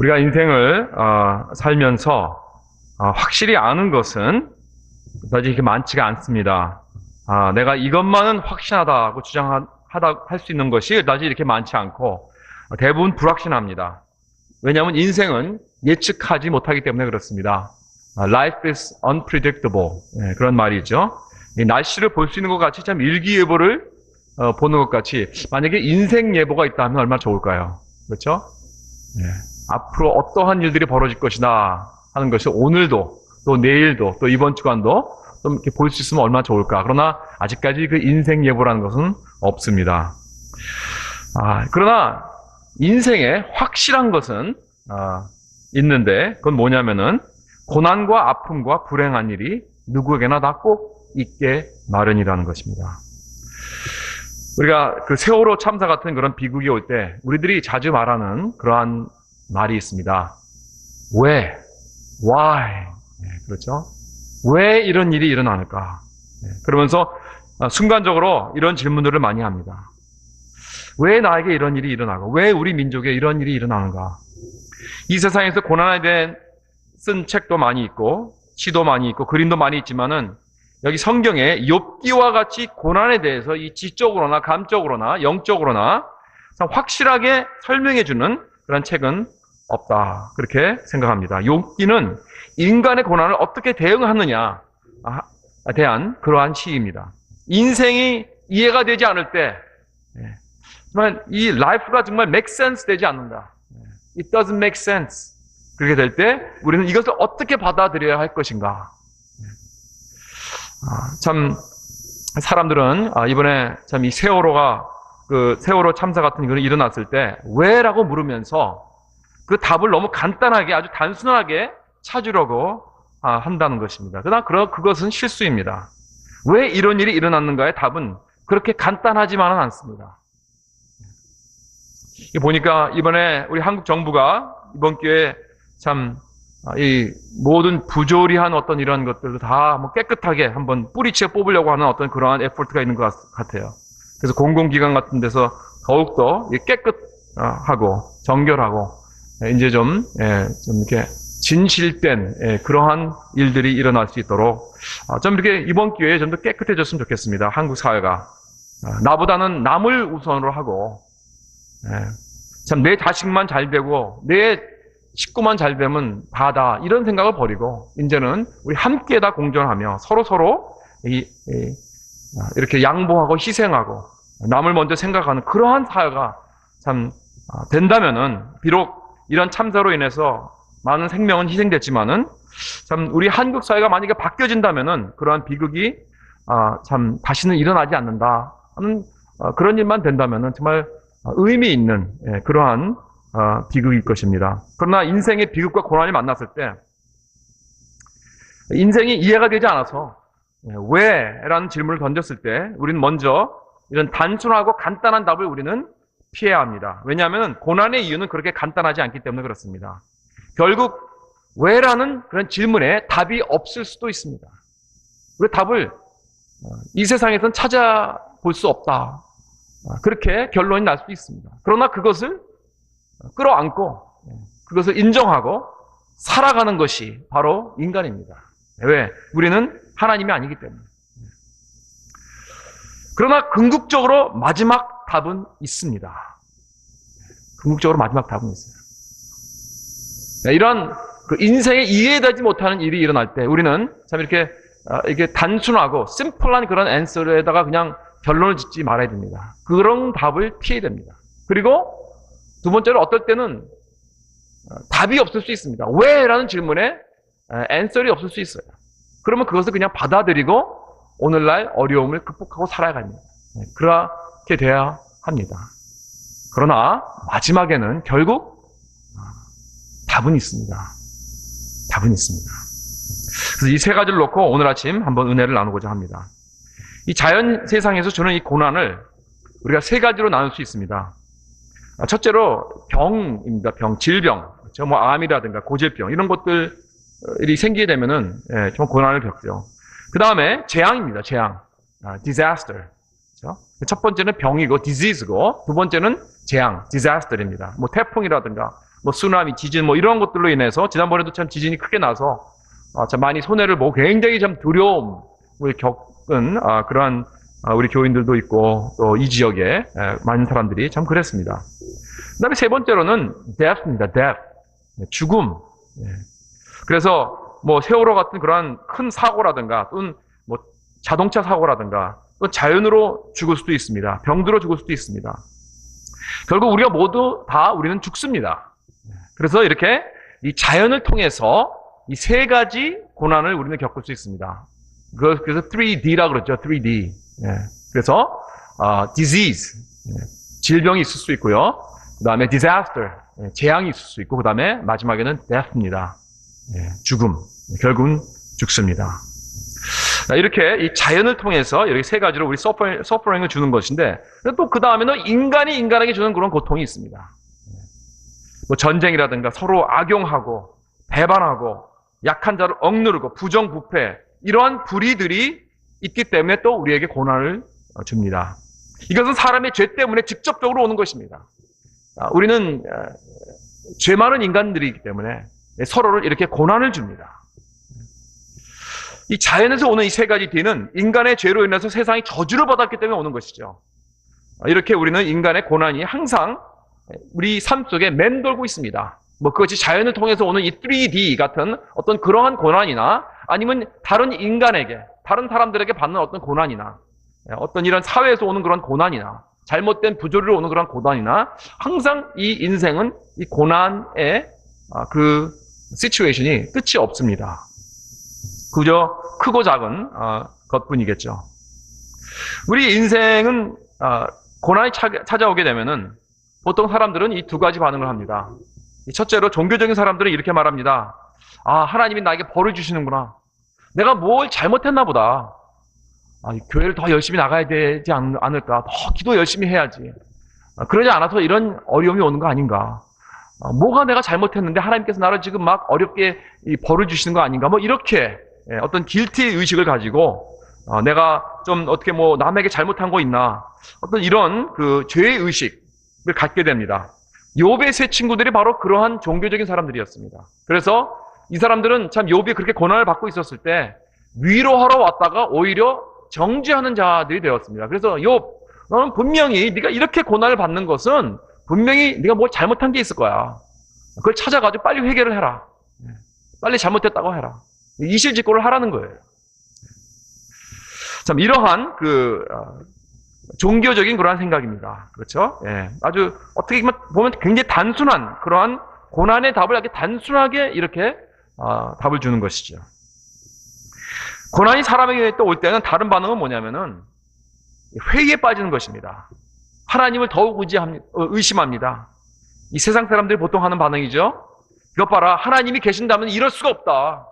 우리가 인생을 살면서 확실히 아는 것은 사실 이렇게 많지가 않습니다. 내가 이것만은 확신하다고 할 수 있는 것이 사실 이렇게 많지 않고 대부분 불확신합니다. 왜냐하면 인생은 예측하지 못하기 때문에 그렇습니다. Life is unpredictable. 네, 그런 말이죠. 이 날씨를 볼 수 있는 것 같이 참 일기예보를 보는 것 같이 만약에 인생 예보가 있다면 얼마나 좋을까요? 그렇죠? 네. 앞으로 어떠한 일들이 벌어질 것이다 하는 것이 오늘도 또 내일도 또 이번 주간도 좀 이렇게 볼 수 있으면 얼마나 좋을까. 그러나 아직까지 그 인생 예보라는 것은 없습니다. 그러나 인생에 확실한 것은 있는데 그건 뭐냐면은 고난과 아픔과 불행한 일이 누구에게나 다 꼭 있게 마련이라는 것입니다. 우리가 그 세월호 참사 같은 그런 비극이 올 때 우리들이 자주 말하는 그러한 말이 있습니다. 왜? Why? 네, 그렇죠? 왜 이런 일이 일어나는가? 네, 그러면서 순간적으로 이런 질문들을 많이 합니다. 왜 나에게 이런 일이 일어나고 왜 우리 민족에 이런 일이 일어나는가? 이 세상에서 고난에 대해 쓴 책도 많이 있고 시도 많이 있고 그림도 많이 있지만은 여기 성경에 욥기와 같이 고난에 대해서 이 지적으로나 감적으로나 영적으로나 확실하게 설명해 주는 그런 책은 없다. 그렇게 생각합니다. 욥기는 인간의 고난을 어떻게 대응하느냐에 대한 그러한 시입니다. 인생이 이해가 되지 않을 때 정말 이 라이프가 정말 make sense 되지 않는다. It doesn't make sense. 그렇게 될 때 우리는 이것을 어떻게 받아들여야 할 것인가. 참 사람들은 이번에 참 이 세월호 참사 같은 일이 일어났을 때 왜라고 물으면서 그 답을 너무 간단하게 아주 단순하게 찾으려고 한다는 것입니다. 그러나 그것은 실수입니다. 왜 이런 일이 일어났는가의 답은 그렇게 간단하지만은 않습니다. 보니까 이번에 우리 한국 정부가 이번 기회에 참 이 모든 부조리한 어떤 이런 것들도 다 뭐 깨끗하게 한번 뿌리채 뽑으려고 하는 어떤 그러한 에포트가 있는 것 같아요. 그래서 공공기관 같은 데서 더욱더 깨끗하고 정결하고 이제 좀 이렇게 진실된 그러한 일들이 일어날 수 있도록 좀 이렇게 이번 기회에 좀 더 깨끗해졌으면 좋겠습니다. 한국 사회가 나보다는 남을 우선으로 하고 참 내 자식만 잘 되고 내 식구만 잘 되면 다다 이런 생각을 버리고 이제는 우리 함께 다 공존하며 서로 이렇게 양보하고 희생하고 남을 먼저 생각하는 그러한 사회가 참 된다면은 비록 이런 참사로 인해서 많은 생명은 희생됐지만은 참 우리 한국 사회가 만약에 바뀌어진다면은 그러한 비극이 참 다시는 일어나지 않는다 하는 그런 일만 된다면은 정말 의미 있는 그러한 비극일 것입니다. 그러나 인생의 비극과 고난이 만났을 때 인생이 이해가 되지 않아서 왜? 라는 질문을 던졌을 때 우리는 먼저 이런 단순하고 간단한 답을 우리는 피해야 합니다. 왜냐하면 고난의 이유는 그렇게 간단하지 않기 때문에 그렇습니다. 결국 왜라는 그런 질문에 답이 없을 수도 있습니다. 그 답을 이 세상에서는 찾아볼 수 없다. 그렇게 결론이 날 수도 있습니다. 그러나 그것을 끌어안고 그것을 인정하고 살아가는 것이 바로 인간입니다. 왜? 우리는 하나님이 아니기 때문에. 그러나 궁극적으로 마지막 답은 있습니다. 궁극적으로 마지막 답은 있어요. 이런 그 인생에 이해되지 못하는 일이 일어날 때 우리는 참 이렇게 단순하고 심플한 그런 앤서에다가 그냥 결론을 짓지 말아야 됩니다. 그런 답을 피해야 됩니다. 그리고 두 번째로 어떨 때는 답이 없을 수 있습니다. 왜? 라는 질문에 앤서리 없을 수 있어요. 그러면 그것을 그냥 받아들이고 오늘날 어려움을 극복하고 살아야 합니다. 그렇게 돼야 합니다. 그러나 마지막에는 결국 답은 있습니다. 답은 있습니다. 그래서 이 세 가지를 놓고 오늘 아침 한번 은혜를 나누고자 합니다. 이 자연 세상에서 주는 이 고난을 우리가 세 가지로 나눌 수 있습니다. 첫째로 병입니다. 질병. 그렇죠? 뭐 암이라든가 고질병 이런 것들이 생기게 되면은 좀 고난을 겪죠. 그 다음에 재앙입니다. 재앙. disaster. 그렇죠? 첫 번째는 병이고 disease고 두 번째는 재앙, disaster입니다. 뭐 태풍이라든가 뭐 쓰나미, 지진 뭐 이런 것들로 인해서 지난번에도 참 지진이 크게 나서 참 많이 손해를 보고 굉장히 참 두려움을 겪은 그러한 우리 교인들도 있고 또 이 지역에 많은 사람들이 참 그랬습니다. 그다음에 세 번째로는 death입니다. death. 죽음. 그래서 뭐 세월호 같은 그러한 큰 사고라든가 또는 뭐 자동차 사고라든가 또 자연으로 죽을 수도 있습니다. 병들어 죽을 수도 있습니다. 결국 우리가 모두 다 우리는 죽습니다. 그래서 이렇게 이 자연을 통해서 이 세 가지 고난을 우리는 겪을 수 있습니다. 그래서 3D라 그러죠. 3D. 그래서 disease, 질병이 있을 수 있고요. 그 다음에 disaster, 재앙이 있을 수 있고 그 다음에 마지막에는 death입니다. 죽음. 결국은 죽습니다. 이렇게 이 자연을 통해서 이렇게 세 가지로 우리 서퍼링을 주는 것인데 또 그 다음에는 인간이 인간에게 주는 그런 고통이 있습니다. 뭐 전쟁이라든가 서로 악용하고 배반하고 약한 자를 억누르고 부정부패 이러한 불의들이 있기 때문에 또 우리에게 고난을 줍니다. 이것은 사람의 죄 때문에 직접적으로 오는 것입니다. 우리는 죄 많은 인간들이기 때문에 서로를 이렇게 고난을 줍니다. 이 자연에서 오는 이 세 가지 뒤는 인간의 죄로 인해서 세상이 저주를 받았기 때문에 오는 것이죠. 이렇게 우리는 인간의 고난이 항상 우리 삶 속에 맴돌고 있습니다. 뭐 그것이 자연을 통해서 오는 이 3D 같은 어떤 그러한 고난이나 아니면 다른 인간에게, 다른 사람들에게 받는 어떤 고난이나 어떤 이런 사회에서 오는 그런 고난이나 잘못된 부조리로 오는 그런 고난이나 항상 이 인생은 이 고난의 그 시츄에이션이 끝이 없습니다. 그저 크고 작은 것뿐이겠죠. 우리 인생은 고난이 찾아오게 되면은 보통 사람들은 이 두 가지 반응을 합니다. 첫째로 종교적인 사람들은 이렇게 말합니다. 하나님이 나에게 벌을 주시는구나. 내가 뭘 잘못했나 보다. 교회를 더 열심히 나가야 되지 않을까. 더 기도 열심히 해야지. 그러지 않아서 이런 어려움이 오는 거 아닌가. 뭐가 내가 잘못했는데 하나님께서 나를 지금 막 어렵게 벌을 주시는 거 아닌가. 뭐 이렇게 어떤 길티 의식을 가지고 내가 좀 어떻게 뭐 남에게 잘못한 거 있나. 어떤 이런 그 죄의 의식을 갖게 됩니다. 욥의 세 친구들이 바로 그러한 종교적인 사람들이었습니다. 그래서 이 사람들은 참 욥이 그렇게 고난을 받고 있었을 때 위로하러 왔다가 오히려 정죄하는 자들이 되었습니다. 그래서 욥, 너는 분명히 네가 이렇게 고난을 받는 것은 분명히 네가 뭘 잘못한 게 있을 거야. 그걸 찾아가지고 빨리 회개를 해라. 빨리 잘못했다고 해라. 이실직고를 하라는 거예요. 참 이러한 종교적인 그러한 생각입니다. 그렇죠? 아주 어떻게 보면 굉장히 단순한 그러한 고난의 답을 아주 단순하게 이렇게 답을 주는 것이죠. 고난이 사람에게 또 올 때는 다른 반응은 뭐냐면은 회의에 빠지는 것입니다. 하나님을 더욱 의심합니다. 이 세상 사람들이 보통 하는 반응이죠. 이것 봐라, 하나님이 계신다면 이럴 수가 없다.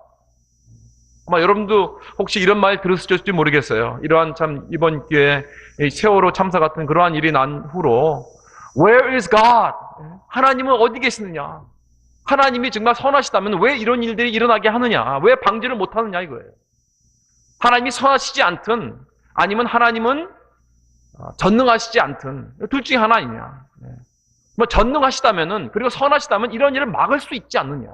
아마 여러분도 혹시 이런 말 들으실지 모르겠어요. 이러한 참 이번 기회에 세월호 참사 같은 그러한 일이 난 후로 Where is God? 하나님은 어디 계시느냐? 하나님이 정말 선하시다면 왜 이런 일들이 일어나게 하느냐? 왜 방지를 못하느냐 이거예요. 하나님이 선하시지 않든 아니면 하나님은 전능하시지 않든 둘 중에 하나 아니냐. 뭐 전능하시다면은 그리고 선하시다면 이런 일을 막을 수 있지 않느냐.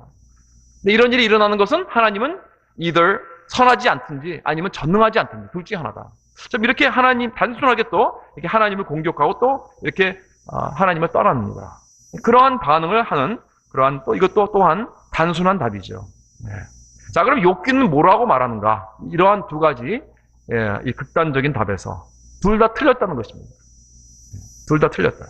근데 이런 일이 일어나는 것은 하나님은 either 선하지 않든지 아니면 전능하지 않든지 둘 중에 하나다. 좀 이렇게 하나님 단순하게 또 이렇게 하나님을 공격하고 또 이렇게 하나님을 떠납니다. 그러한 반응을 하는 그러한 또 이것도 또한 단순한 답이죠. 자, 그럼 욥기는 뭐라고 말하는가? 이러한 두 가지 이 극단적인 답에서 둘 다 틀렸다는 것입니다. 둘 다 틀렸다.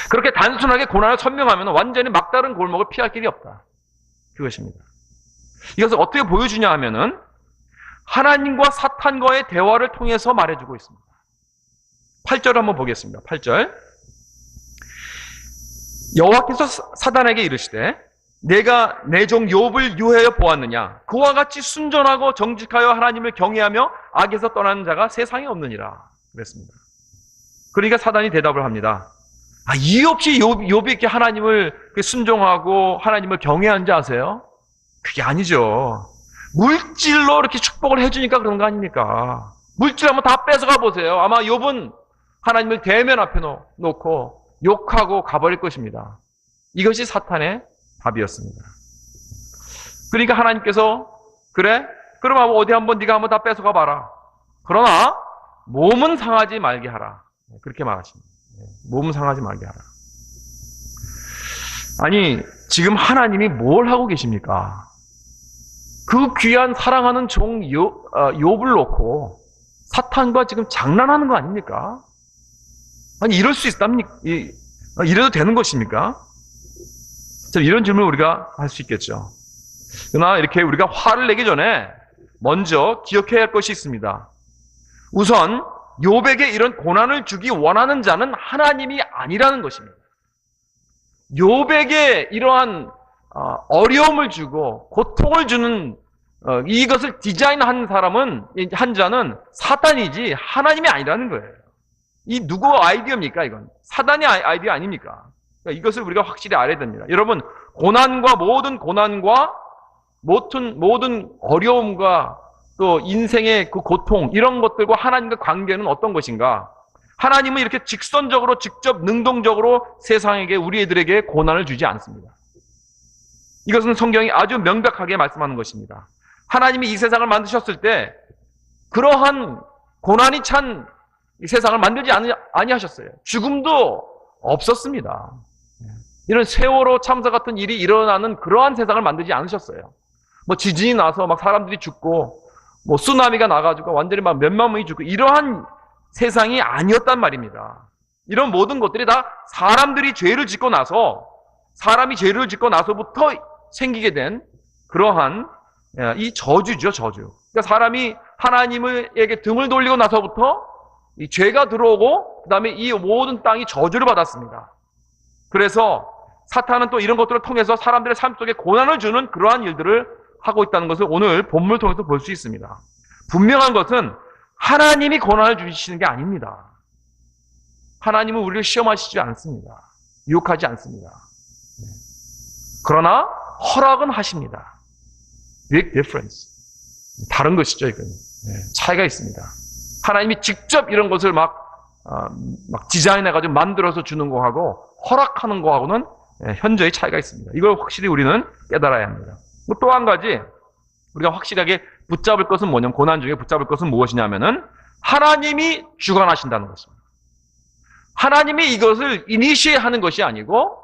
그렇게 단순하게 고난을 설명하면 완전히 막다른 골목을 피할 길이 없다. 그것입니다. 이것을 어떻게 보여주냐 하면은 하나님과 사탄과의 대화를 통해서 말해주고 있습니다. 8절 한번 보겠습니다. 8절. 여호와께서 사단에게 이르시되 내가 내 종 욥을 유하여 보았느냐? 그와 같이 순전하고 정직하여 하나님을 경외하며 악에서 떠나는 자가 세상에 없느니라. 그랬습니다. 그러니까 사단이 대답을 합니다. 이유 없이 욥이 이렇게 하나님을 순종하고 하나님을 경외한 자 아세요? 그게 아니죠. 물질로 이렇게 축복을 해주니까 그런 거 아닙니까? 물질 한번 다 뺏어가 보세요. 아마 욥은 하나님을 대면 앞에 놓고 욕하고 가버릴 것입니다. 이것이 사탄의 답이었습니다. 그러니까 하나님께서 그래? 그럼 어디 한번 네가 한번 다 뺏어가 봐라. 그러나 몸은 상하지 말게 하라. 그렇게 말하십니다. 몸은 상하지 말게 하라. 아니, 지금 하나님이 뭘 하고 계십니까? 그 귀한 사랑하는 종 욥을 놓고 사탄과 지금 장난하는 거 아닙니까? 아니, 이럴 수 있답니까? 이래도 되는 것입니까? 이런 질문을 우리가 할 수 있겠죠. 그러나 이렇게 우리가 화를 내기 전에 먼저 기억해야 할 것이 있습니다. 우선 욥에게 이런 고난을 주기 원하는 자는 하나님이 아니라는 것입니다. 욥에게 이러한 어려움을 주고 고통을 주는 이것을 디자인한 한 자는 사탄이지 하나님이 아니라는 거예요. 이 누구 아이디어입니까? 이건 사단의 아이디어 아닙니까? 그러니까 이것을 우리가 확실히 알아야 됩니다. 여러분, 모든 고난과 모든 어려움과 또 인생의 그 고통, 이런 것들과 하나님과 관계는 어떤 것인가? 하나님은 이렇게 직선적으로 직접 능동적으로 세상에게, 우리 애들에게 고난을 주지 않습니다. 이것은 성경이 아주 명백하게 말씀하는 것입니다. 하나님이 이 세상을 만드셨을 때 그러한 고난이 찬 이 세상을 만들지 아니하셨어요. 죽음도 없었습니다. 이런 세월호 참사 같은 일이 일어나는 그러한 세상을 만들지 않으셨어요. 지진이 나서 막 사람들이 죽고 쓰나미가 나가지고 완전히 막 몇만 명이 죽고 이러한 세상이 아니었단 말입니다. 이런 모든 것들이 다 사람이 죄를 짓고 나서부터 생기게 된 그러한 이 저주죠, 저주. 그러니까 사람이 하나님에게 등을 돌리고 나서부터 이 죄가 들어오고 그다음에 이 모든 땅이 저주를 받았습니다. 그래서 사탄은 또 이런 것들을 통해서 사람들의 삶 속에 고난을 주는 그러한 일들을 하고 있다는 것을 오늘 본문을 통해서 볼 수 있습니다. 분명한 것은 하나님이 고난을 주시는 게 아닙니다. 하나님은 우리를 시험하시지 않습니다. 유혹하지 않습니다. 그러나 허락은 하십니다. Big difference. 다른 것이죠, 이건. 차이가 있습니다. 하나님이 직접 이런 것을 막 디자인해가지고 만들어서 주는 거하고 허락하는 거하고는 현저히 차이가 있습니다. 이걸 확실히 우리는 깨달아야 합니다. 또 한 가지 우리가 확실하게 붙잡을 것은 뭐냐면, 고난 중에 붙잡을 것은 무엇이냐면은 하나님이 주관하신다는 것입니다. 하나님이 이것을 이니시에 하는 것이 아니고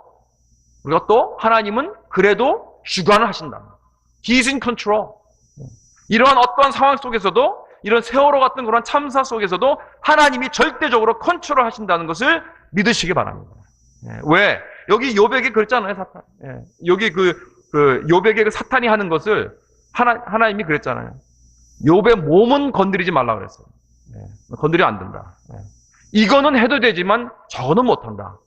우리가 또 하나님은 그래도 주관을 하신다. He is in control. 이러한 어떠한 상황 속에서도, 이런 세월호 같은 그런 참사 속에서도 하나님이 절대적으로 컨트롤 하신다는 것을 믿으시기 바랍니다. 왜? 여기 욥에게 그랬잖아요, 사탄. 여기 욥에게 사탄이 하는 것을 하나님이 그랬잖아요. 욥의 몸은 건드리지 말라 그랬어요. 건드리면 안 된다. 이거는 해도 되지만 저거는 못한다.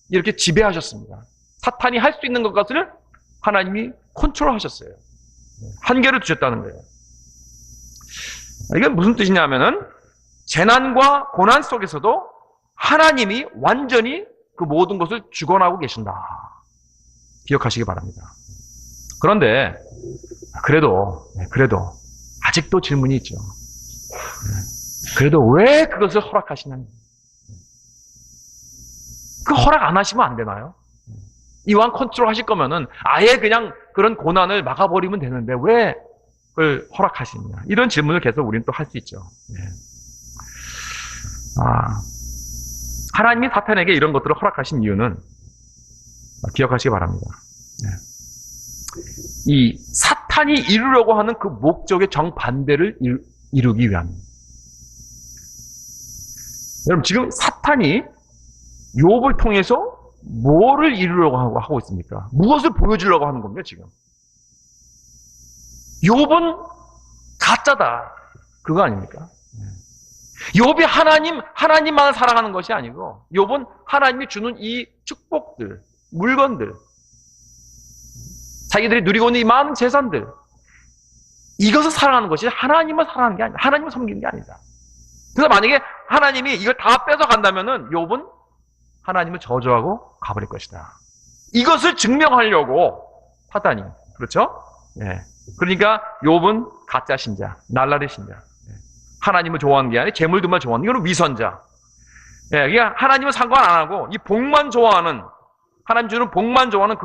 이렇게 지배하셨습니다. 사탄이 할 수 있는 것을 하나님이 컨트롤 하셨어요. 한계를 두셨다는 거예요. 이게 무슨 뜻이냐면은 재난과 고난 속에서도 하나님이 완전히 그 모든 것을 주관하고 계신다. 기억하시기 바랍니다. 그런데 그래도 아직도 질문이 있죠. 그래도 왜 그것을 허락하시냐니? 그 허락 안 하시면 안 되나요? 이왕 컨트롤 하실 거면은 아예 그냥 그런 고난을 막아버리면 되는데 왜 그걸 허락하시느냐? 이런 질문을 계속 우리는 또 할 수 있죠. 하나님이 사탄에게 이런 것들을 허락하신 이유는 기억하시기 바랍니다. 이 사탄이 이루려고 하는 그 목적의 정반대를 이루기 위함입니다. 여러분, 지금 사탄이 욥을 통해서 뭐를 이루려고 하고 있습니까? 무엇을 보여주려고 하는 겁니까, 지금? 욥은 가짜다. 그거 아닙니까? 욥이 하나님만을 사랑하는 것이 아니고, 욥은 하나님이 주는 이 축복들, 물건들, 자기들이 누리고 있는 이 많은 재산들, 이것을 사랑하는 것이 하나님을 사랑하는 게 아니다. 하나님을 섬기는 게 아니다. 그래서 만약에 하나님이 이걸 다 뺏어간다면은 욥은 하나님을 저주하고 가버릴 것이다. 이것을 증명하려고 사탄이, 그렇죠? 그러니까 욥은 가짜 신자, 날라리 신자. 하나님을 좋아하는 게 아니라 재물들만 좋아하는, 이거는 위선자. 그러니까 하나님을 상관 안 하고 이 복만 좋아하는 하나님 주는 복만 좋아하는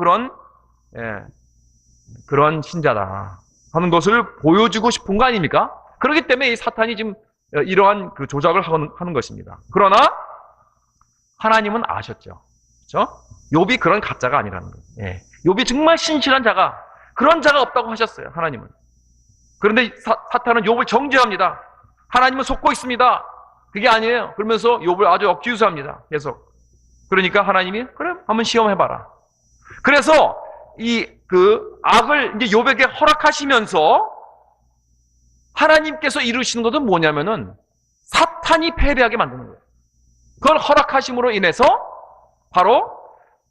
그런 신자다 하는 것을 보여주고 싶은 거 아닙니까? 그렇기 때문에 이 사탄이 지금 이러한 그 조작을 하는 것입니다. 그러나 하나님은 아셨죠. 그렇죠? 욥이 그런 가짜가 아니라는 거예요. 예. 욥이 정말 신실한 자가, 그런 자가 없다고 하셨어요. 하나님은. 그런데 사탄은 욥을 정죄합니다. 하나님은 속고 있습니다. 그게 아니에요. 그러면서 욥을 아주 억지유수합니다. 계속. 그러니까 하나님이 그래 한번 시험해봐라. 그래서 그 악을 이제 욥에게 허락하시면서 하나님께서 이루시는 것은 뭐냐면은 사탄이 패배하게 만드는 거예요. 그걸 허락하심으로 인해서 바로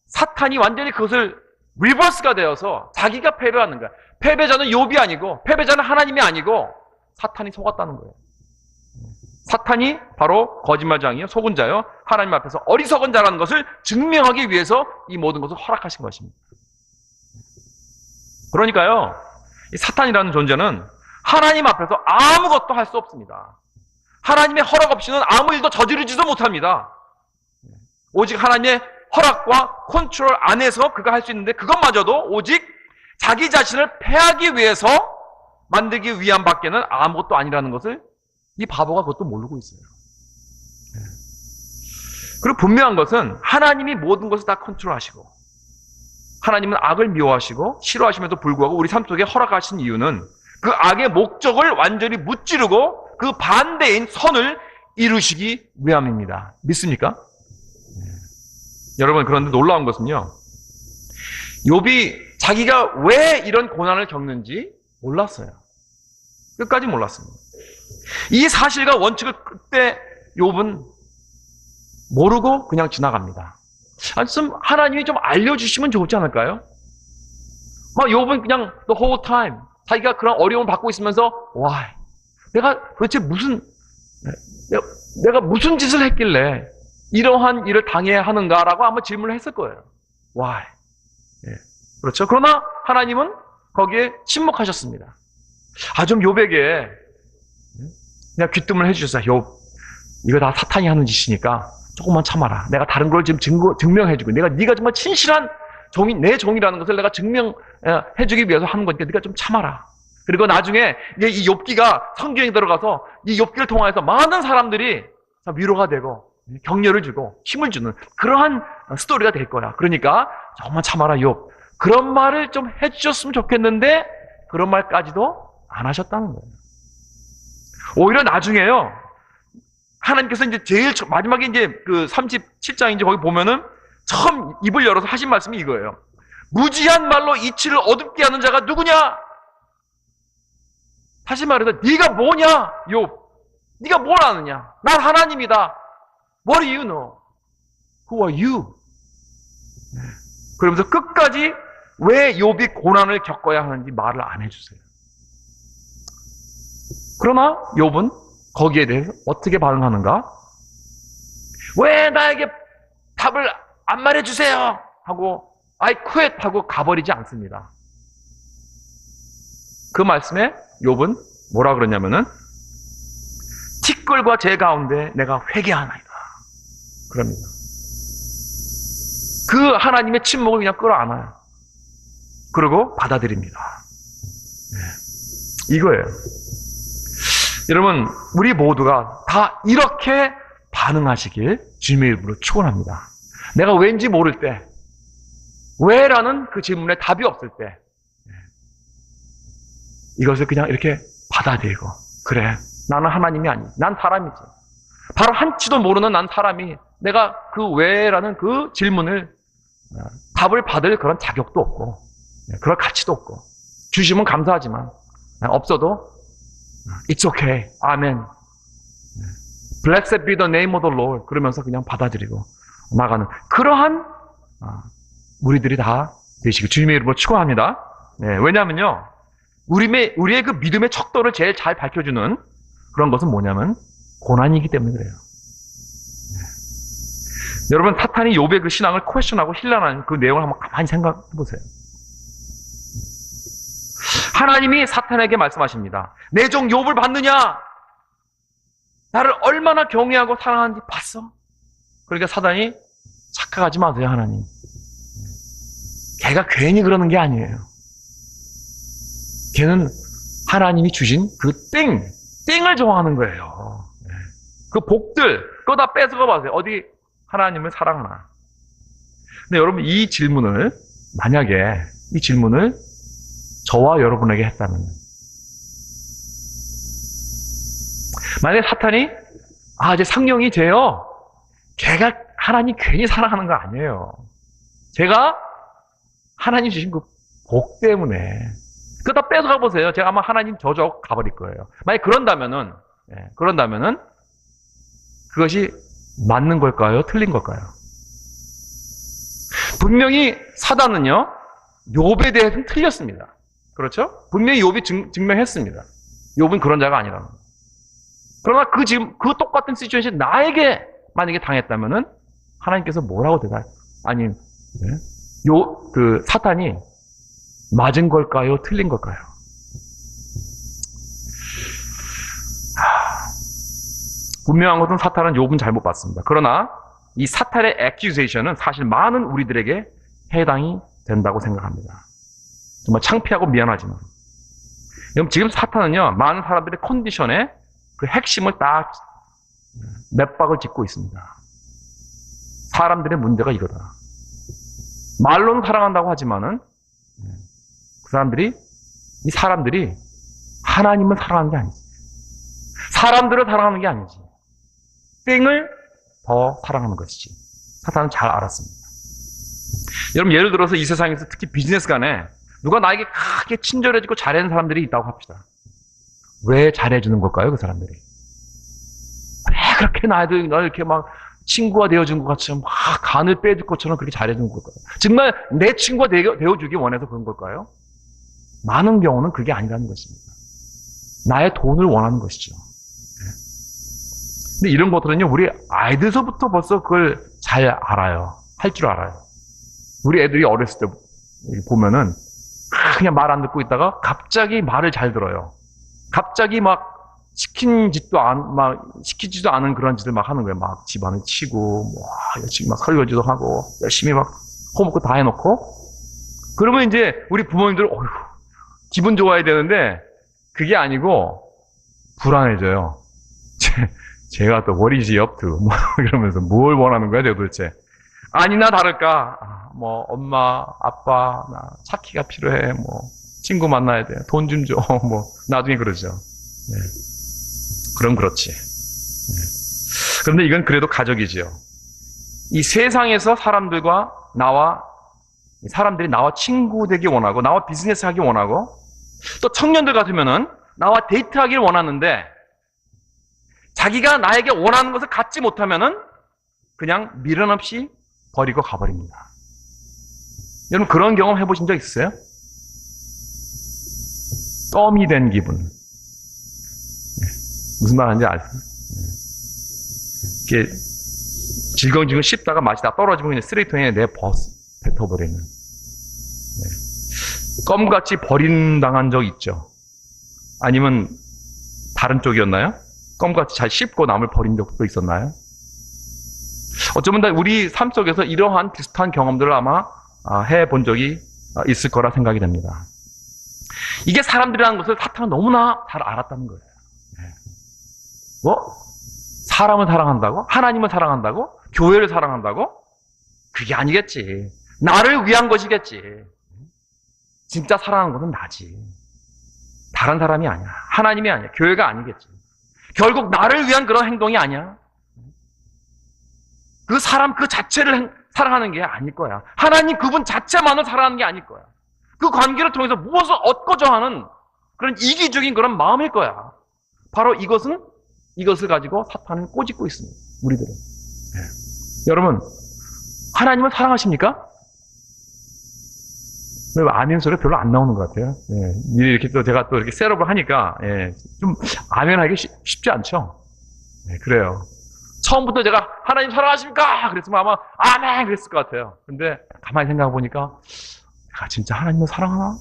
사탄이 완전히 그것을 리버스가 되어서 자기가 패배하는 거야. 패배자는 욥이 아니고, 패배자는 하나님이 아니고 사탄이 속았다는 거예요. 사탄이 바로 거짓말장이요, 속은 자요, 하나님 앞에서 어리석은 자라는 것을 증명하기 위해서 이 모든 것을 허락하신 것입니다. 그러니까요, 이 사탄이라는 존재는 하나님 앞에서 아무것도 할 수 없습니다. 하나님의 허락 없이는 아무 일도 저지르지도 못합니다. 오직 하나님의 허락과 컨트롤 안에서 그가 할 수 있는데, 그것마저도 오직 자기 자신을 패하기 위해서 만들기 위한 밖에는 아무것도 아니라는 것을 이 바보가 그것도 모르고 있어요. 그리고 분명한 것은 하나님이 모든 것을 다 컨트롤하시고, 하나님은 악을 미워하시고 싫어하심에도 불구하고 우리 삶 속에 허락하신 이유는 그 악의 목적을 완전히 무찌르고 그 반대인 선을 이루시기 위함입니다. 믿습니까? 여러분, 그런데 놀라운 것은요, 욥이 자기가 왜 이런 고난을 겪는지 몰랐어요. 끝까지 몰랐습니다. 이 사실과 원칙을 그때 욥은 모르고 그냥 지나갑니다. 좀 하나님이 좀 알려주시면 좋지 않을까요? 막 욥은 그냥 the whole time 자기가 그런 어려움을 받고 있으면서 why? 내가 도대체 내가 무슨 짓을 했길래 이러한 일을 당해야 하는가라고 아마 질문을 했을 거예요. Why? 그렇죠. 그러나 하나님은 거기에 침묵하셨습니다. 좀 욥에게 그냥 귀뜸을 해주셨어요. 욥, 이거 다 사탄이 하는 짓이니까 조금만 참아라. 내가 다른 걸 지금 증명해주고, 네가 정말 친실한 내 종이라는 것을 내가 증명해주기 위해서 하는 거니까 네가 좀 참아라. 그리고 나중에 이제 이 욥기가 성경에 들어가서 이 욥기를 통해서 많은 사람들이 위로가 되고 격려를 주고 힘을 주는 그러한 스토리가 될 거야. 그러니까 정말 참아라 욥. 그런 말을 좀 해주셨으면 좋겠는데 그런 말까지도 안 하셨다는 거예요. 오히려 나중에요, 하나님께서 이제 제일 마지막에 이제 그 37장인지 거기 보면은 처음 입을 열어서 하신 말씀이 이거예요. 무지한 말로 이치를 어둡게 하는 자가 누구냐? 다시 말해서 네가 뭐냐? 욥, 네가 뭘 아느냐? 난 하나님이다. What do you know? Who are you? 그러면서 끝까지 왜 욥이 고난을 겪어야 하는지 말을 안 해주세요. 그러나 욥은 거기에 대해서 어떻게 반응하는가? 왜 나에게 답을 안 말해주세요? 하고 I quit 하고 가버리지 않습니다. 그 말씀에 욥은 뭐라 그러냐면은 티끌과 재 가운데 내가 회개하나이다. 그럽니다. 그 하나님의 침묵을 그냥 끌어안아요. 그리고 받아들입니다. 이거예요. 여러분, 우리 모두가 다 이렇게 반응하시길 주님의 이름으로 축원합니다. 내가 왠지 모를 때, 왜라는 그 질문에 답이 없을 때 이것을 그냥 이렇게 받아들이고, 그래, 나는 하나님이 아니, 난 사람이지. 바로 한치도 모르는 난 사람이 내가 그 왜라는 그 질문을 답을 받을 그런 자격도 없고 그럴 가치도 없고, 주시면 감사하지만 없어도 It's okay. 아멘. Blessed be the name of the Lord. 그러면서 그냥 받아들이고 나가는 그러한 우리들이 다 되시길 주님의 이름으로 축원합니다. 왜냐하면요, 우리의 그 믿음의 척도를 제일 잘 밝혀주는 그런 것은 뭐냐면 고난이기 때문에 그래요. 여러분, 사탄이 욥의 그 신앙을 퀘스천하고 힐난하는 그 내용을 한번 가만히 생각해 보세요. 하나님이 사탄에게 말씀하십니다. 내 종 욥을 봤느냐? 나를 얼마나 경외하고 사랑하는지 봤어? 그러니까 사단이 착각하지 마세요, 하나님. 걔가 괜히 그러는 게 아니에요. 걔는 하나님이 주신 그 땡을 좋아하는 거예요. 그 복들, 그거 다 뺏어가 봐세요. 어디 하나님을 사랑하나. 근데 여러분, 이 질문을, 만약에 이 질문을 저와 여러분에게 했다면, 만약에 사탄이, 이제 성령이 돼요. 걔가 하나님 괜히 사랑하는 거 아니에요. 제가 하나님 주신 그 복 때문에, 그거 다 뺏어가 보세요. 제가 아마 하나님 저적 가버릴 거예요. 만약에 그런다면은, 그것이 맞는 걸까요? 틀린 걸까요? 분명히 사단은요, 욥에 대해서는 틀렸습니다. 그렇죠? 분명히 욥이 증명했습니다. 욥은 그런 자가 아니라는 거예요. 그러나 그 똑같은 시츄에이션 나에게 만약에 당했다면은 하나님께서 뭐라고 사탄이 맞은 걸까요? 틀린 걸까요? 분명한 것은 사탄은 욥은 잘못 봤습니다. 그러나 이 사탄의 액큐제이션은 사실 많은 우리들에게 해당이 된다고 생각합니다. 정말 창피하고 미안하지만. 여러분, 지금 사탄은요, 많은 사람들의 컨디션에 그 핵심을 딱 몇 박을 짚고 있습니다. 사람들의 문제가 이거다. 말로는 사랑한다고 하지만은 이 사람들이 하나님을 사랑하는 게 아니지. 사람들을 사랑하는 게 아니지. 땡을 더 사랑하는 것이지. 사탄은 잘 알았습니다. 여러분, 예를 들어서 이 세상에서 특히 비즈니스 간에 누가 나에게 크게 친절해지고 잘해주는 사람들이 있다고 합시다. 왜 잘해주는 걸까요, 그 사람들이? 왜 그렇게 나를 이렇게 막 친구가 되어준 것 같이 막 간을 빼줄 것처럼 그렇게 잘해주는 걸까요? 정말 내 친구가 되어주기 원해서 그런 걸까요? 많은 경우는 그게 아니라는 것입니다. 나의 돈을 원하는 것이죠. 근데 이런 것들은요, 우리 아이들서부터 벌써 그걸 잘 알아요. 할 줄 알아요. 우리 애들이 어렸을 때 보면은 그냥 말 안 듣고 있다가 갑자기 말을 잘 들어요. 갑자기 막 시키지도 않은 그런 짓을 막 하는 거예요. 막 집안을 치고, 열심히 막 설거지도 하고, 열심히 막 홈워크 다 해놓고. 그러면 이제 우리 부모님들, 기분 좋아야 되는데, 그게 아니고, 불안해져요. 제가 또 what is up to? 이러면서 뭘 원하는 거야, 도대체? 아니나 다를까? 엄마, 아빠, 나 차키가 필요해. 친구 만나야 돼. 돈 좀 줘. 나중에 그러죠. 네. 그럼 그렇지. 네. 그런데 이건 그래도 가족이지요. 이 세상에서 사람들이 나와 친구 되기 원하고, 나와 비즈니스 하기 원하고, 또 청년들 같으면은 나와 데이트하길 원하는데, 자기가 나에게 원하는 것을 갖지 못하면은 그냥 미련 없이 버리고 가버립니다. 여러분, 그런 경험 해보신 적 있으세요? 껌이 된 기분. 무슨 말 하는지 아세요? 이렇게 질겅질겅 씹다가 맛이 다 떨어지면 그냥 쓰레기통에 뱉어버리는. 껌같이 버림당한 적 있죠? 아니면 다른 쪽이었나요? 껌같이 잘 씹고 남을 버린 적도 있었나요? 어쩌면 다 우리 삶 속에서 이러한 비슷한 경험들을 아마 해본 적이 있을 거라 생각이 됩니다. 이게 사람들이라는 것을 사탄은 너무나 잘 알았다는 거예요. 사람을 사랑한다고? 하나님을 사랑한다고? 교회를 사랑한다고? 그게 아니겠지. 나를 위한 것이겠지. 진짜 사랑하는 것은 나지. 다른 사람이 아니야. 하나님이 아니야. 교회가 아니겠지. 결국 나를 위한 그런 행동이 아니야. 그 사람 그 자체를 사랑하는 게 아닐 거야. 하나님 그분 자체만을 사랑하는 게 아닐 거야. 그 관계를 통해서 무엇을 얻고자 하는 그런 이기적인 그런 마음일 거야. 바로 이것을 가지고 사탄은 꼬집고 있습니다. 우리들은. 여러분, 하나님을 사랑하십니까? 왜 아멘 소리가 별로 안 나오는 것 같아요. 이렇게 또 제가 또 이렇게 셋업을 하니까 좀 아멘 하기 쉽지 않죠. 그래요. 처음부터 제가 하나님 사랑하십니까? 그랬으면 아마 아멘 그랬을 것 같아요. 근데 가만히 생각해 보니까 내가 진짜 하나님을 사랑하나?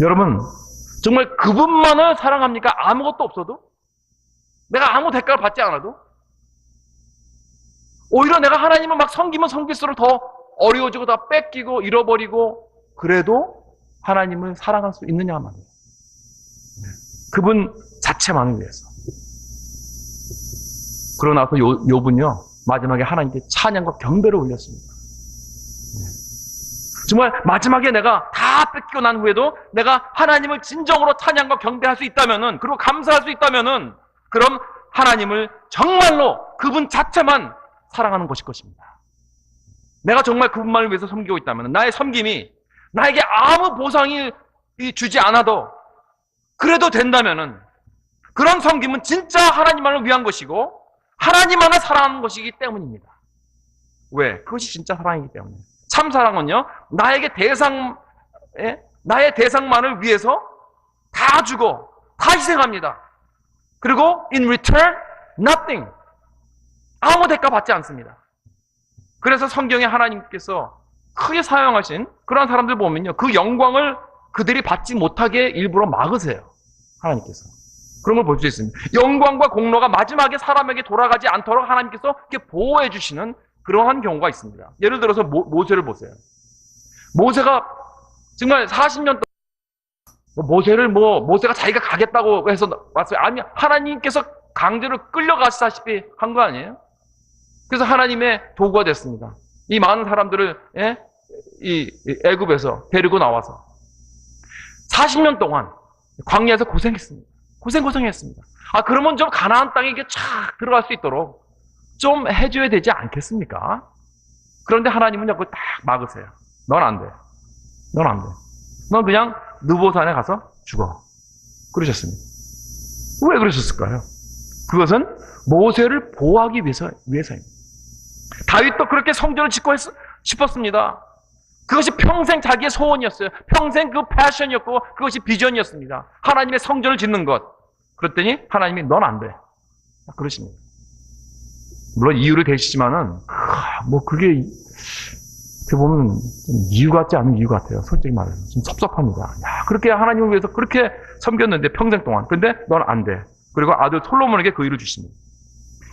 여러분, 정말 그분만을 사랑합니까? 아무것도 없어도? 내가 아무 대가를 받지 않아도? 오히려 내가 하나님을 막 섬기면 섬길수록 더 어려워지고 다 뺏기고 잃어버리고 그래도 하나님을 사랑할 수 있느냐 말이에요. 그분 자체만을 위해서. 그러고 나서 욥은요 마지막에 하나님께 찬양과 경배를 올렸습니다. 정말 마지막에 내가 다 뺏기고 난 후에도 내가 하나님을 진정으로 찬양과 경배할 수 있다면은, 그리고 감사할 수 있다면은, 그럼 하나님을 정말로 그분 자체만 사랑하는 것일 것입니다. 내가 정말 그분만을 위해서 섬기고 있다면, 나의 섬김이 나에게 아무 보상이 주지 않아도 그래도 된다면은, 그런 섬김은 진짜 하나님만을 위한 것이고 하나님만을 사랑하는 것이기 때문입니다. 왜? 그것이 진짜 사랑이기 때문에. 참 사랑은요, 나의 대상만을 위해서 다 주고 다 희생합니다. 그리고 in return, nothing. 아무 대가 받지 않습니다. 그래서 성경에 하나님께서 크게 사용하신 그런 사람들 보면요, 그 영광을 그들이 받지 못하게 일부러 막으세요. 하나님께서. 그런 걸 볼 수 있습니다. 영광과 공로가 마지막에 사람에게 돌아가지 않도록 하나님께서 이렇게 보호해 주시는 그러한 경우가 있습니다. 예를 들어서 모세를 보세요. 모세가 정말 40년 동안 모세가 자기가 가겠다고 해서 왔어요. 아니, 하나님께서 강제로 끌려가시다시피 한 거 아니에요? 그래서 하나님의 도구가 됐습니다. 이 많은 사람들을 이 애굽에서 데리고 나와서 40년 동안 광야에서 고생했습니다. 고생했습니다. 그러면 좀 가나안 땅에 이게 쫙 들어갈 수 있도록 좀 해줘야 되지 않겠습니까? 그런데 하나님은 그걸 딱 막으세요. 넌 안 돼. 넌 안 돼. 넌 그냥 느보산에 가서 죽어. 그러셨습니다. 왜 그러셨을까요? 그것은 모세를 보호하기 위해서입니다. 다윗도 그렇게 성전을 짓고 싶었습니다. 그것이 평생 자기의 소원이었어요. 평생 그 패션이었고 그것이 비전이었습니다. 하나님의 성전을 짓는 것. 그랬더니 하나님이 넌 안 돼. 그러십니다. 물론 이유를 대시지만은 그게 어떻게 보면 좀 이유 같지 않은 이유 같아요. 솔직히 말해서 좀 섭섭합니다. 그렇게 하나님을 위해서 그렇게 섬겼는데 평생 동안. 근데 넌 안 돼. 그리고 아들 솔로몬에게 그 일을 주십니다.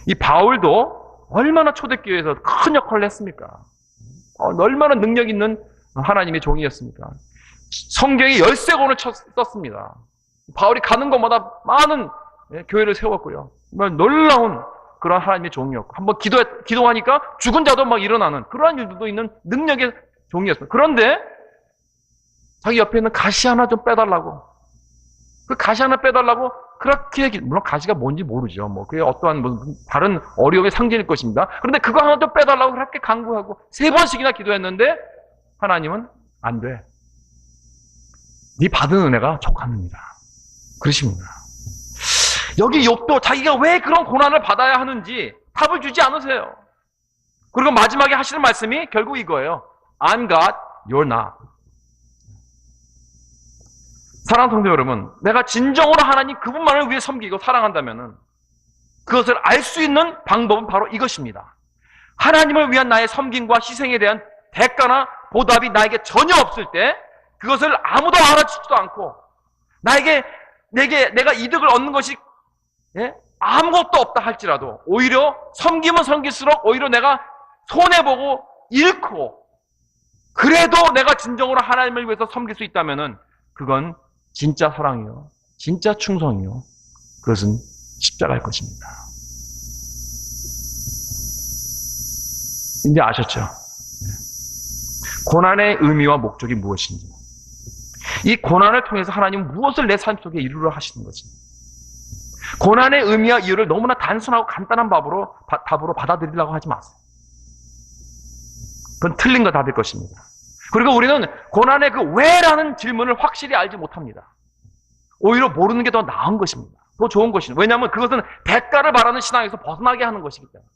이 바울도 얼마나 초대교회에서 큰 역할을 했습니까? 얼마나 능력 있는 하나님의 종이었습니까? 성경에 13권을 썼습니다. 바울이 가는 곳마다 많은 교회를 세웠고요. 놀라운 그런 하나님의 종이었고, 한번 기도하니까 죽은 자도 막 일어나는 그러한 일도 있는 능력의 종이었습니다. 그런데 자기 옆에 있는 가시 하나 좀 빼달라고, 그 가시 하나 빼달라고 그렇게, 물론 가시가 뭔지 모르죠. 그게 어떠한 다른 어려움의 상징일 것입니다. 그런데 그거 하나 좀 빼달라고 그렇게 간구하고 3번씩이나 기도했는데 하나님은 안 돼. 네 받은 은혜가 족합니다. 그러십니다. 여기 욥도 자기가 왜 그런 고난을 받아야 하는지 답을 주지 않으세요. 그리고 마지막에 하시는 말씀이 결국 이거예요. I'm God, you're not. 사랑하는 성도 여러분, 내가 진정으로 하나님 그분만을 위해 섬기고 사랑한다면 그것을 알 수 있는 방법은 바로 이것입니다. 하나님을 위한 나의 섬김과 희생에 대한 대가나 보답이 나에게 전혀 없을 때, 그것을 아무도 알아주지도 않고 내가 이득을 얻는 것이 아무것도 없다 할지라도 오히려 섬기면 섬길수록 오히려 내가 손해보고 잃고, 그래도 내가 진정으로 하나님을 위해서 섬길 수 있다면 그건 진짜 사랑이요, 진짜 충성이요, 그것은 십자가일 것입니다. 이제 아셨죠? 고난의 의미와 목적이 무엇인지, 이 고난을 통해서 하나님은 무엇을 내 삶 속에 이루려 하시는 것인지, 고난의 의미와 이유를 너무나 단순하고 간단한 답으로 받아들이려고 하지 마세요. 그건 틀린 거 답일 것입니다. 그리고 우리는 고난의 그 왜라는 질문을 확실히 알지 못합니다. 오히려 모르는 게 더 나은 것입니다. 더 좋은 것입니다. 왜냐하면 그것은 대가를 바라는 신앙에서 벗어나게 하는 것이기 때문에.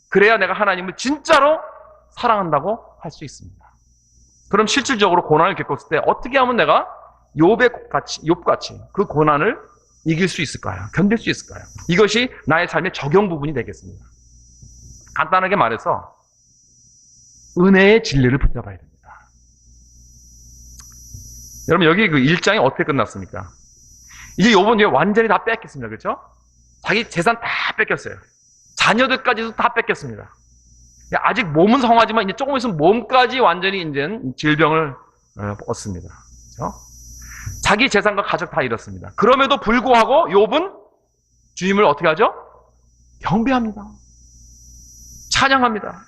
그래야 내가 하나님을 진짜로 사랑한다고 할 수 있습니다. 그럼 실질적으로 고난을 겪었을 때 어떻게 하면 내가 욥같이 그 고난을 이길 수 있을까요? 견딜 수 있을까요? 이것이 나의 삶의 적용 부분이 되겠습니다. 간단하게 말해서 은혜의 진리를 붙잡아야 됩니다. 여러분, 여기 그 1장이 어떻게 끝났습니까? 이제 욥은 이제 완전히 다 뺏겼습니다. 그렇죠? 자기 재산 다 뺏겼어요. 자녀들까지도 다 뺏겼습니다. 아직 몸은 성하지만 이제 조금 있으면 몸까지 완전히 이제 질병을 얻습니다. 그렇죠? 자기 재산과 가족 다 잃었습니다. 그럼에도 불구하고 욥은 주님을 어떻게 하죠? 경배합니다. 찬양합니다.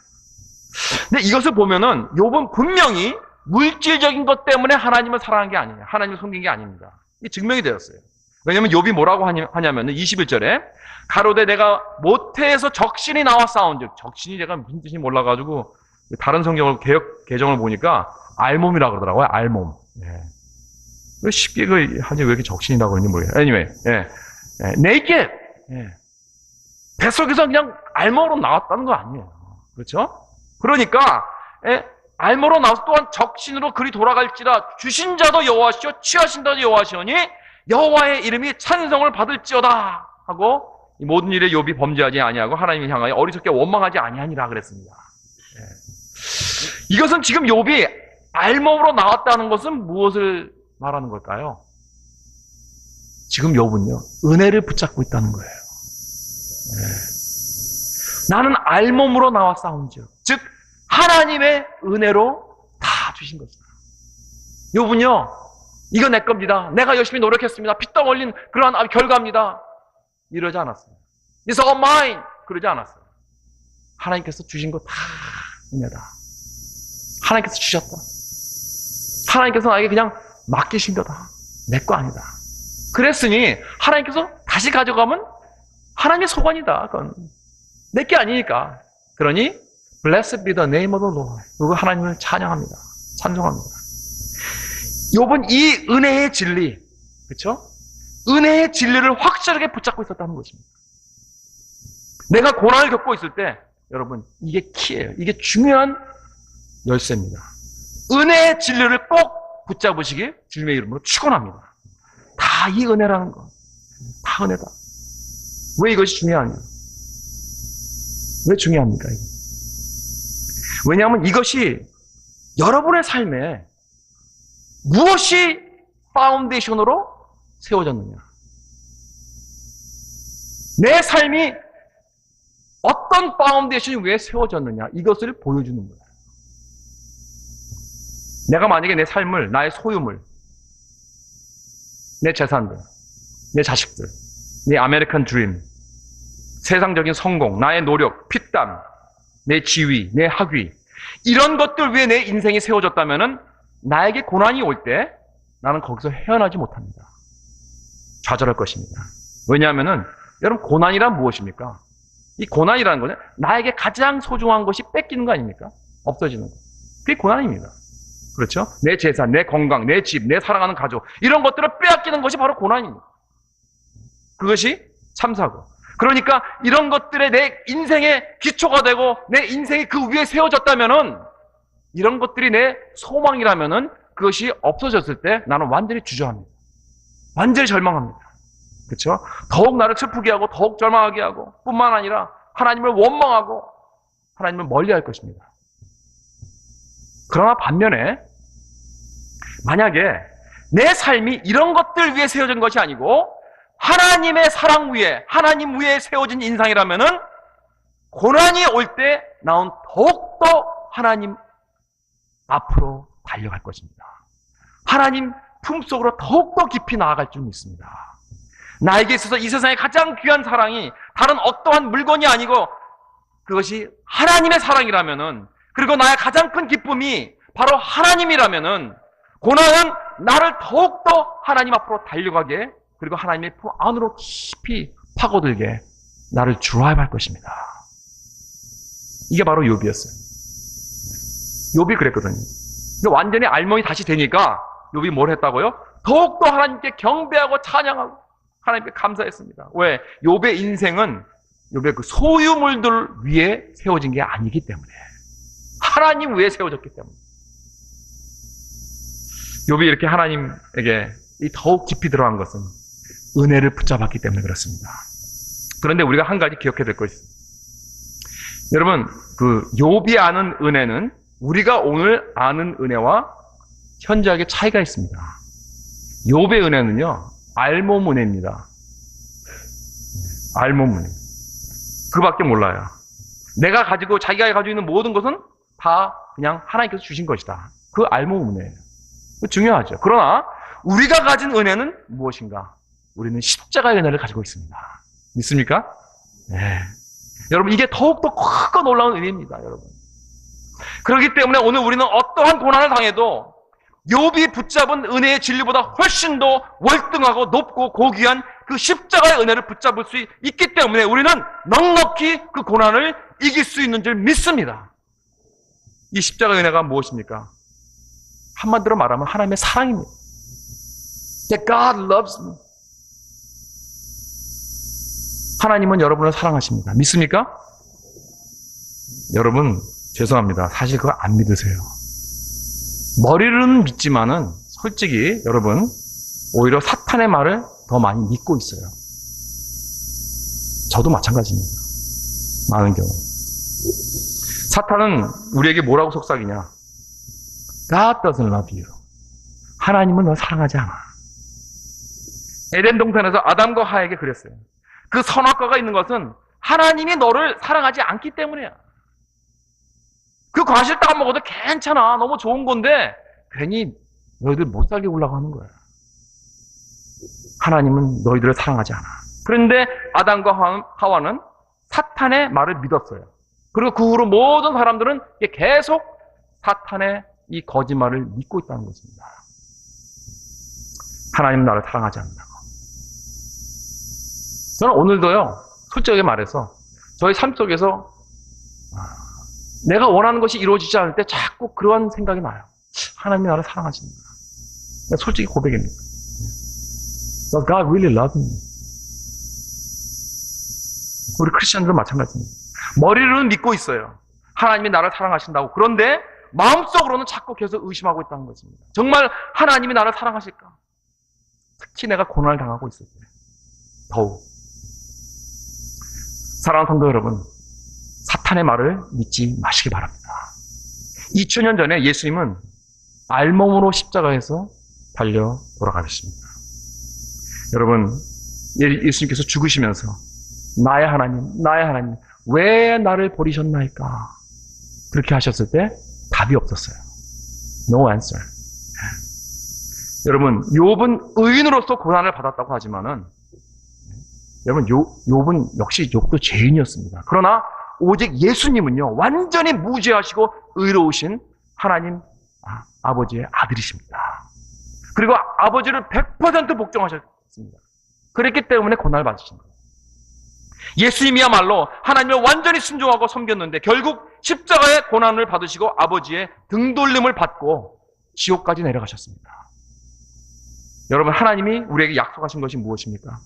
근데 이것을 보면은 욥은 분명히 물질적인 것 때문에 하나님을 사랑한 게 아니에요. 하나님을 섬긴 게 아닙니다. 이게 증명이 되었어요. 왜냐하면 욥이 뭐라고 하냐면 21절에 가로되 내가 모태에서 적신이 나와 싸운즉, 적신이 제가 무슨 뜻인지 몰라가지고 다른 성경을 개정을 보니까 알몸이라고 그러더라고요. 알몸. 왜 쉽게 하지 왜 이렇게 적신이라고 그러는지 모르겠어요. anyway, naked. 뱃속에서 그냥 알몸으로 나왔다는 거 아니에요. 그렇죠? 그러니까 알몸으로 나와서 또한 적신으로 그리 돌아갈지라 주신 자도 여호와시오 취하신 자도 여호와시오니 여호와의 이름이 찬송을 받을지어다 하고 이 모든 일에 욥이 범죄하지 아니하고 하나님을 향하여 어리석게 원망하지 아니하니라 그랬습니다. 이것은 지금 욥이 알몸으로 나왔다는 것은 무엇을 말하는 걸까요? 지금 욥은요 은혜를 붙잡고 있다는 거예요. 나는 알몸으로 나와 싸운즉, 즉 하나님의 은혜로 다 주신 것이다. 욥은요 이거 내 겁니다. 내가 열심히 노력했습니다. 피땀 흘린 그러한 결과입니다. 이러지 않았어요. It's all mine. 그러지 않았어요. 하나님께서 주신 거 다 은혜다. 하나님께서 주셨다. 하나님께서 나에게 그냥 맡기신 거다. 내 거 아니다. 그랬으니 하나님께서 다시 가져가면 하나님의 소관이다. 그건 내 게 아니니까. 그러니 Blessed be the name of the Lord. 그리고 하나님을 찬양합니다. 찬송합니다. 욥은 이 은혜의 진리, 그렇죠? 은혜의 진리를 확실하게 붙잡고 있었다는 것입니다. 내가 고난을 겪고 있을 때 여러분 이게 키예요. 이게 중요한 열쇠입니다. 은혜의 진리를 꼭 붙잡으시길 주님의 이름으로 축원합니다. 다 이 은혜라는 거. 다 은혜다. 왜 이것이 중요하냐? 왜 중요합니까? 이게? 왜냐하면 이것이 여러분의 삶에 무엇이 파운데이션으로 세워졌느냐? 내 삶이 어떤 파운데이션이 왜 세워졌느냐? 이것을 보여주는 거예요. 내가 만약에 내 삶을, 나의 소유물, 내 재산들, 내 자식들, 내 아메리칸 드림, 세상적인 성공, 나의 노력, 피땀, 내 지위, 내 학위, 이런 것들 위에 내 인생이 세워졌다면은 나에게 고난이 올 때 나는 거기서 헤어나지 못합니다. 좌절할 것입니다. 왜냐하면은 여러분 고난이란 무엇입니까? 이 고난이라는 거는 나에게 가장 소중한 것이 뺏기는 거 아닙니까? 없어지는 거. 그게 고난입니다. 그렇죠? 내 재산, 내 건강, 내 집, 내 사랑하는 가족 이런 것들을 빼앗기는 것이 바로 고난입니다. 그것이 참사고. 그러니까 이런 것들에 내 인생의 기초가 되고 내 인생이 그 위에 세워졌다면은 이런 것들이 내 소망이라면은 그것이 없어졌을 때 나는 완전히 주저합니다. 완전히 절망합니다. 그렇죠? 더욱 나를 슬프게 하고 더욱 절망하게 하고 뿐만 아니라 하나님을 원망하고 하나님을 멀리할 것입니다. 그러나 반면에 만약에 내 삶이 이런 것들 위해 세워진 것이 아니고 하나님의 사랑 위에 하나님 위에 세워진 인상이라면은 고난이 올 때 나는 더욱더 하나님 앞으로 달려갈 것입니다. 하나님 품속으로 더욱더 깊이 나아갈 줄 믿습니다. 나에게 있어서 이 세상에 가장 귀한 사랑이 다른 어떠한 물건이 아니고 그것이 하나님의 사랑이라면은 그리고 나의 가장 큰 기쁨이 바로 하나님이라면은 고난은 나를 더욱더 하나님 앞으로 달려가게 그리고 하나님의 품 안으로 깊이 파고들게 나를 드라이브할 것입니다. 이게 바로 욥이었어요. 욥이 그랬거든요. 근데 완전히 알몸이 다시 되니까 욥이 뭘 했다고요? 더욱더 하나님께 경배하고 찬양하고 하나님께 감사했습니다. 왜? 욥의 인생은 욥의 그 소유물들 위에 세워진 게 아니기 때문에 하나님 위에 세워졌기 때문에 욥이 이렇게 하나님에게 더욱 깊이 들어간 것은 은혜를 붙잡았기 때문에 그렇습니다. 그런데 우리가 한 가지 기억해야 될 것이 있습니다. 여러분, 그 욥이 아는 은혜는 우리가 오늘 아는 은혜와 현저하게 차이가 있습니다. 욥의 은혜는요, 알몸 은혜입니다. 알몸 은혜. 그밖에 몰라요. 자기가 가지고 있는 모든 것은 다 그냥 하나님께서 주신 것이다. 그 알몸 은혜예요. 중요하죠. 그러나 우리가 가진 은혜는 무엇인가? 우리는 십자가의 은혜를 가지고 있습니다. 믿습니까? 네. 여러분, 이게 더욱더 크고 놀라운 은혜입니다, 여러분. 그렇기 때문에 오늘 우리는 어떠한 고난을 당해도 욥이 붙잡은 은혜의 진리보다 훨씬 더 월등하고 높고 고귀한 그 십자가의 은혜를 붙잡을 수 있기 때문에 우리는 넉넉히 그 고난을 이길 수 있는 줄 믿습니다. 이 십자가의 은혜가 무엇입니까? 한마디로 말하면 하나님의 사랑입니다. That God loves me. 하나님은 여러분을 사랑하십니다. 믿습니까? 여러분, 죄송합니다. 사실 그거 안 믿으세요. 머리로는 믿지만은 솔직히 여러분 오히려 사탄의 말을 더 많이 믿고 있어요. 저도 마찬가지입니다. 많은 경우. 사탄은 우리에게 뭐라고 속삭이냐? God doesn't love you. 하나님은 널 사랑하지 않아. 에덴 동산에서 아담과 하에게 그랬어요. 그 선악과가 있는 것은 하나님이 너를 사랑하지 않기 때문이야. 그 과실 딱 먹어도 괜찮아. 너무 좋은 건데 괜히 너희들 못 살게 하려고 하는 거야. 하나님은 너희들을 사랑하지 않아. 그런데 아담과 하와는 사탄의 말을 믿었어요. 그리고 그 후로 모든 사람들은 계속 사탄의 이 거짓말을 믿고 있다는 것입니다. 하나님은 나를 사랑하지 않는다고. 저는 오늘도요, 솔직하게 말해서 저희 삶 속에서 내가 원하는 것이 이루어지지 않을 때 자꾸 그러한 생각이 나요. 하나님이 나를 사랑하십니다. 솔직히 고백입니다. Does God really love me? 우리 크리스천들은 마찬가지입니다. 머리로는 믿고 있어요. 하나님이 나를 사랑하신다고. 그런데 마음속으로는 자꾸 계속 의심하고 있다는 것입니다. 정말 하나님이 나를 사랑하실까? 특히 내가 고난을 당하고 있을 때 더욱. 사랑하는 성도 여러분, 사탄의 말을 믿지 마시기 바랍니다. 2000년 전에 예수님은 알몸으로 십자가에서 달려 돌아가셨습니다. 여러분, 예수님께서 죽으시면서 나의 하나님, 왜 나를 버리셨나이까? 그렇게 하셨을 때 답이 없었어요. No answer. 여러분, 욥은 의인으로서 고난을 받았다고 하지만은 여러분, 욥은 역시 욥도 죄인이었습니다. 그러나 오직 예수님은요, 완전히 무죄하시고 의로우신 하나님 아버지의 아들이십니다. 그리고 아버지를 100% 복종하셨습니다. 그랬기 때문에 고난을 받으신 거예요. 예수님이야말로 하나님을 완전히 순종하고 섬겼는데 결국 십자가의 고난을 받으시고 아버지의 등돌림을 받고 지옥까지 내려가셨습니다. 여러분, 하나님이 우리에게 약속하신 것이 무엇입니까?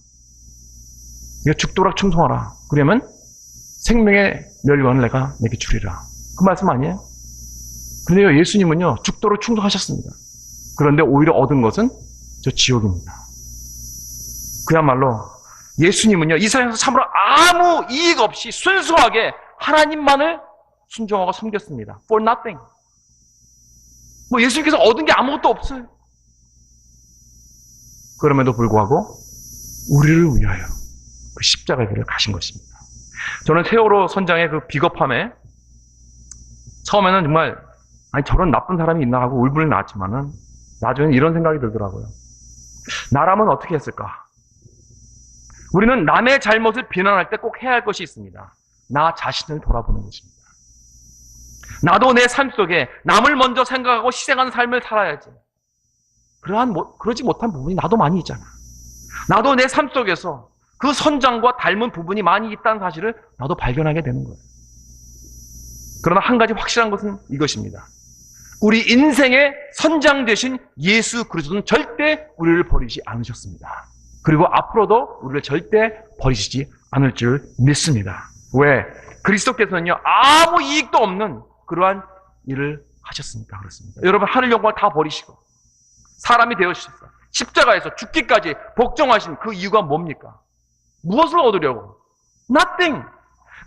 죽도록 충성하라. 그러면 생명의 멸류관을 내가 내게 주리라. 그 말씀 아니에요? 그런데요, 예수님은요, 죽도록 충성하셨습니다. 그런데 오히려 얻은 것은 저 지옥입니다. 그야말로 예수님은요, 이 세상에서 참으로 아무 이익 없이 순수하게 하나님만을 순종하고 섬겼습니다. For nothing. 예수님께서 얻은 게 아무것도 없어요. 그럼에도 불구하고 우리를 위하여 그 십자가의 길을 가신 것입니다. 저는 세월호 선장의 그 비겁함에 처음에는 정말 저런 나쁜 사람이 있나 하고 울분이 나왔지만은 나중에는 이런 생각이 들더라고요. 나라면 어떻게 했을까? 우리는 남의 잘못을 비난할 때 꼭 해야 할 것이 있습니다. 나 자신을 돌아보는 것입니다. 나도 내 삶 속에 남을 먼저 생각하고 희생하는 삶을 살아야지. 그러지 못한 부분이 나도 많이 있잖아. 나도 내 삶 속에서 그 선장과 닮은 부분이 많이 있다는 사실을 나도 발견하게 되는 거예요. 그러나 한 가지 확실한 것은 이것입니다. 우리 인생의 선장 되신 예수 그리스도는 절대 우리를 버리지 않으셨습니다. 그리고 앞으로도 우리를 절대 버리시지 않을 줄 믿습니다. 왜? 그리스도께서는요, 아무 이익도 없는 그러한 일을 하셨으니까 그렇습니다. 여러분, 하늘 영광을 다 버리시고 사람이 되어주셨어요. 십자가에서 죽기까지 복종하신 그 이유가 뭡니까? 무엇을 얻으려고? Nothing.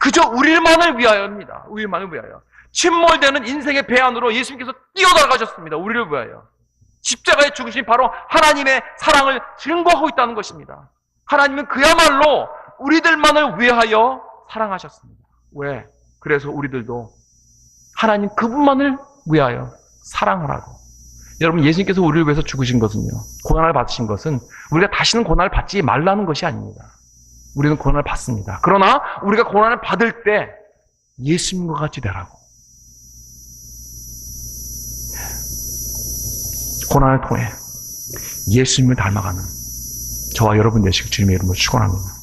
그저 우리만을 위하여입니다. 우리만을 위하여. 침몰되는 인생의 배 안으로 예수님께서 뛰어들어가셨습니다. 우리를 위하여. 십자가에 죽으신 바로 하나님의 사랑을 증거하고 있다는 것입니다. 하나님은 그야말로 우리들만을 위하여 사랑하셨습니다. 왜? 그래서 우리들도 하나님 그분만을 위하여 사랑하라고. 여러분, 예수님께서 우리를 위해서 죽으신 것은요, 고난을 받으신 것은 우리가 다시는 고난을 받지 말라는 것이 아닙니다. 우리는 고난을 받습니다. 그러나 우리가 고난을 받을 때 예수님과 같이 되라고. 고난을 통해 예수님을 닮아가는 저와 여러분 되시길 주님의 이름으로 축원합니다.